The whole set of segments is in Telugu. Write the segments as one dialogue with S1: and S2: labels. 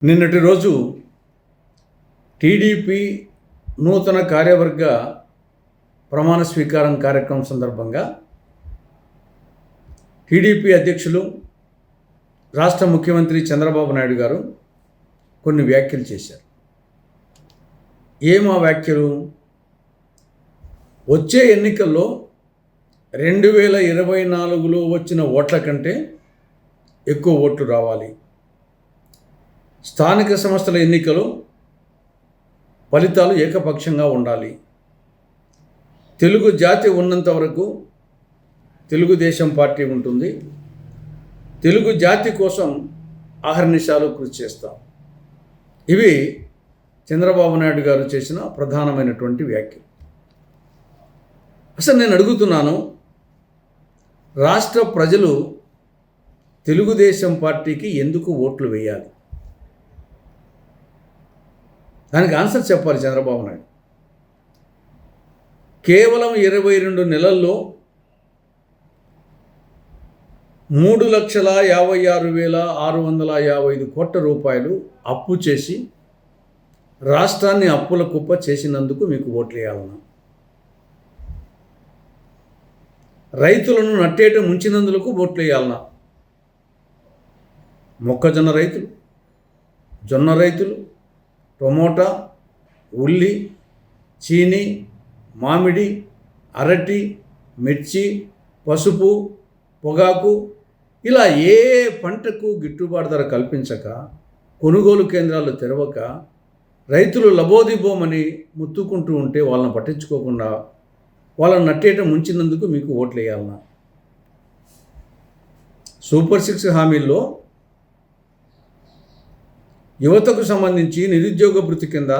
S1: నిన్నటి రోజు టీడీపీ నూతన కార్యవర్గ ప్రమాణ స్వీకారం కార్యక్రమం సందర్భంగా టీడీపీ అధ్యక్షులు రాష్ట్ర ముఖ్యమంత్రి చంద్రబాబు నాయుడు గారు కొన్ని వ్యాఖ్యలు చేశారు. ఏమా వ్యాఖ్యలు? వచ్చే ఎన్నికల్లో 2024లో వచ్చిన ఓట్ల కంటే ఎక్కువ ఓట్లు రావాలి. స్థానిక సంస్థల ఎన్నికలు ఫలితాలు ఏకపక్షంగా ఉండాలి. తెలుగు జాతి ఉన్నంత వరకు తెలుగుదేశం పార్టీ ఉంటుంది. తెలుగు జాతి కోసం అహర్నిశాలు కృషి చేస్తాం. ఇవి చంద్రబాబు నాయుడు గారు చేసిన ప్రధానమైనటువంటి వ్యాఖ్యలు. అసలు నేను అడుగుతున్నాను, రాష్ట్ర ప్రజలు తెలుగుదేశం పార్టీకి ఎందుకు ఓట్లు వేయాలి? దానికి ఆన్సర్ చెప్పాలి చంద్రబాబు నాయుడు. కేవలం 22 నెలల్లో 3,56,655 కోట్ల రూపాయలు అప్పు చేసి రాష్ట్రాన్ని అప్పుల కుప్ప చేసినందుకు మీకు ఓట్లు వేయాలన్నా? రైతులను నట్టేట ముంచినందుకు ఓట్లు వేయాలన్నా? మొక్కజొన్న రైతులు, జొన్న రైతులు, టమోటా, ఉల్లి, చీని, మామిడి, అరటి, మిర్చి, పసుపు, పొగాకు ఇలా ఏ పంటకు గిట్టుబాటు ధర కల్పించక, కొనుగోలు కేంద్రాలు తెరవక, రైతులు లబోదిబోమని ముత్తుకుంటూ ఉంటే వాళ్ళని పట్టించుకోకుండా వాళ్ళని నట్టేట ముంచినందుకు మీకు ఓట్లు వేయాలన్నా? సూపర్ 6 హామీల్లో యువతకు సంబంధించి నిరుద్యోగ భృతి కింద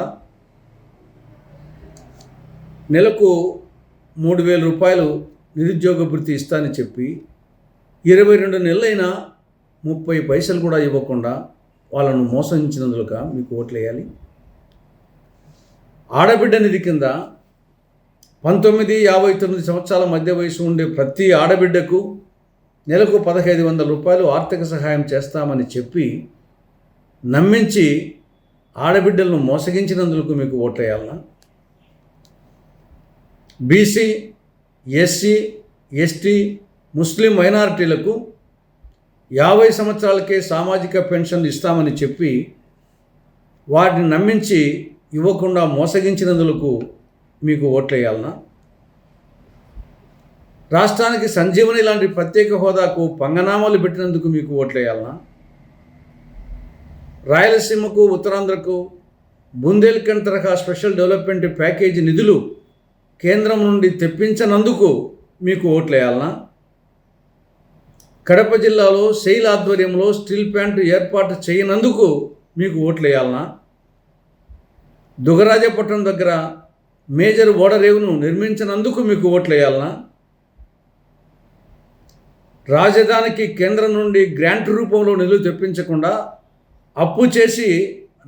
S1: నెలకు 3,000 రూపాయలు నిరుద్యోగ భృతి ఇస్తానని చెప్పి 22 నెలలైనా 30 పైసలు కూడా ఇవ్వకుండా వాళ్ళను మోసగించినందుక మీకు ఓట్లు వేయాలి? ఆడబిడ్డ నిధి కింద 19-59 సంవత్సరాల మధ్య వయసు ఉండే ప్రతి ఆడబిడ్డకు నెలకు 1,500 రూపాయలు ఆర్థిక సహాయం చేస్తామని చెప్పి నమ్మించి ఆడబిడ్డలను మోసగించినందుకు మీకు ఓట్లు వేయాలన్నా? బీసీ, ఎస్సీ, ఎస్టీ, ముస్లిం మైనారిటీలకు 50 సంవత్సరాలకే సామాజిక పెన్షన్లు ఇస్తామని చెప్పి వాటిని నమ్మించి ఇవ్వకుండా మోసగించినందుకు మీకు ఓట్లు వేయాలన్నా? రాష్ట్రానికి సంజీవని లాంటి ప్రత్యేక హోదాకు పంగనామాలు పెట్టినందుకు మీకు ఓట్లు వేయాలన్నా? రాయలసీమకు, ఉత్తరాంధ్రకు బుందేల్ఖండ్ తరహా స్పెషల్ డెవలప్మెంట్ ప్యాకేజీ నిధులు కేంద్రం నుండి తెప్పించనందుకు మీకు ఓట్లు వేయాలన్నా? కడప జిల్లాలో సెయిల్ ఆధ్వర్యంలో స్టీల్ ప్లాంట్ ఏర్పాటు చేయనందుకు మీకు ఓట్లు వేయాలన్నా? దుగరాజపట్నం దగ్గర మేజర్ ఓడరేవును నిర్మించినందుకు మీకు ఓట్లు వేయాలన్నా? రాజధానికి కేంద్రం నుండి గ్రాంట్ రూపంలో నిధులు తెప్పించకుండా అప్పు చేసి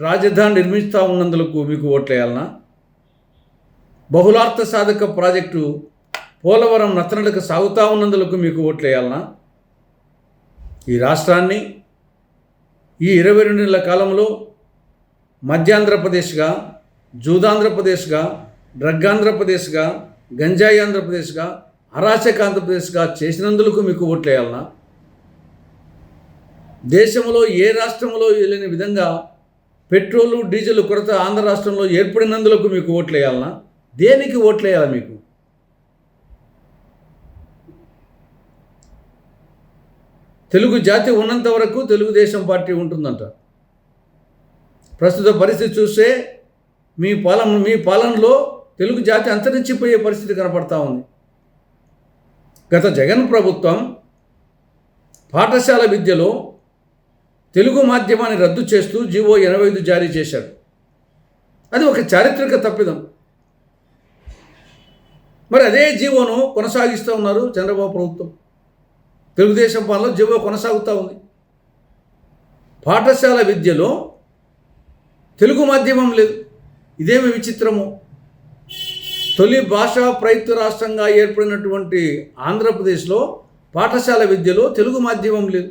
S1: రాజధాని నిర్మిస్తూ ఉన్నందుకు మీకు ఓట్లు వేయాలన్నా? బహుళార్థ సాధక ప్రాజెక్టు పోలవరం నత్తనడక సాగుతూ ఉన్నందుకు మీకు ఓట్లు వేయాలన్నా? ఈ రాష్ట్రాన్ని ఈ 22 నెలల కాలంలో మధ్యాంధ్రప్రదేశ్గా, జూదాంధ్రప్రదేశ్గా, డ్రగ్ ఆంధ్రప్రదేశ్గా, గంజాయి ఆంధ్రప్రదేశ్గా, అరాచక ఆంధ్రప్రదేశ్గా చేసినందుకు మీకు ఓట్లు వేయాలన్నా? దేశంలో ఏ రాష్ట్రంలో లేని విధంగా పెట్రోలు, డీజిల్ కొరత ఆంధ్ర రాష్ట్రంలో ఏర్పడినందుకు మీకు ఓట్లు వేయాలన్నా? దేనికి ఓట్లు వేయాలి మీకు? తెలుగు జాతి ఉన్నంత వరకు తెలుగుదేశం పార్టీ ఉంటుందంట. ప్రస్తుత పరిస్థితి చూస్తే మీ పాలనలో తెలుగు జాతి అంతరించిపోయే పరిస్థితి కనపడతా ఉంది. గత జగన్ ప్రభుత్వం పాఠశాల విద్యలో తెలుగు మాధ్యమాన్ని రద్దు చేస్తూ జీవో 85 జారీ చేశాడు. అది ఒక చారిత్రక తప్పిదం. మరి అదే జీవోను కొనసాగిస్తూ ఉన్నారు చంద్రబాబు ప్రభుత్వం. తెలుగుదేశం పాలనలో జీవో కొనసాగుతూ ఉంది. పాఠశాల విద్యలో తెలుగు మాధ్యమం లేదు. ఇదేమి విచిత్రము! తొలి భాషా ప్రయుక్త రాష్ట్రంగా ఏర్పడినటువంటి ఆంధ్రప్రదేశ్లో పాఠశాల విద్యలో తెలుగు మాధ్యమం లేదు.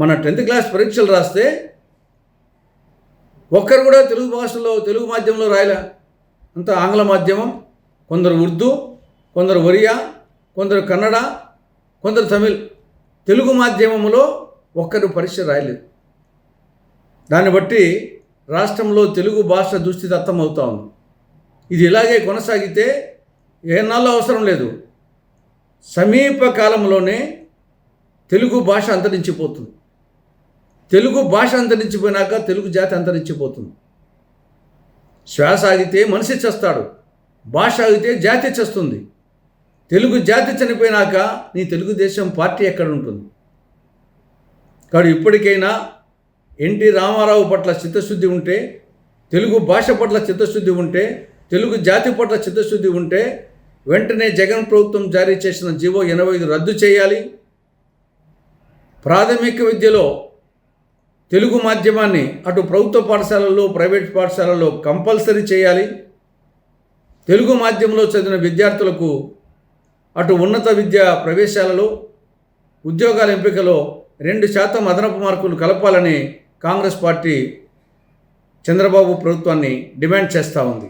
S1: మన 10th క్లాస్ పరీక్షలు రాస్తే ఒక్కరు కూడా తెలుగు భాషలో తెలుగు మాధ్యమంలో రాయలే. అంతా ఆంగ్ల మాధ్యమం, కొందరు ఉర్దూ, కొందరు ఒరియా, కొందరు కన్నడ, కొందరు తమిళ్. తెలుగు మాధ్యమంలో ఒక్కరు పరీక్ష రాయలేదు. దాన్ని బట్టి రాష్ట్రంలో తెలుగు భాష దుస్థితి అర్థమవుతా ఉంది. ఇది ఇలాగే కొనసాగితే ఏనాళ్ళు అవసరం లేదు, సమీప కాలంలోనే తెలుగు భాష అంతరించిపోతుంది. తెలుగు భాష అంతరించిపోయినాక తెలుగు జాతి అంతరించిపోతుంది. శ్వాస ఆగితే మనిషి చస్తాడు, భాష ఆగితే జాతి చస్తుంది. తెలుగు జాతి చనిపోయినాక నీ తెలుగుదేశం పార్టీ ఎక్కడ ఉంటుంది? కాబట్టి ఇప్పటికైనా ఎన్టీ రామారావు పట్ల చిత్తశుద్ధి ఉంటే, తెలుగు భాష పట్ల చిత్తశుద్ధి ఉంటే, తెలుగు జాతి పట్ల చిత్తశుద్ధి ఉంటే వెంటనే జగన్ ప్రభుత్వం జారీ చేసిన జీవో 85 రద్దు చేయాలి. ప్రాథమిక విద్యలో తెలుగు మాధ్యమాన్ని అటు ప్రభుత్వ పాఠశాలల్లో, ప్రైవేట్ పాఠశాలల్లో కంపల్సరీ చేయాలి. తెలుగు మాధ్యమంలో చదివిన విద్యార్థులకు అటు ఉన్నత విద్యా ప్రవేశాలలో, ఉద్యోగాల ఎంపికలో 2% అదనపు మార్కులు కలపాలని కాంగ్రెస్ పార్టీ చంద్రబాబు ప్రభుత్వాన్ని డిమాండ్ చేస్తూ ఉంది.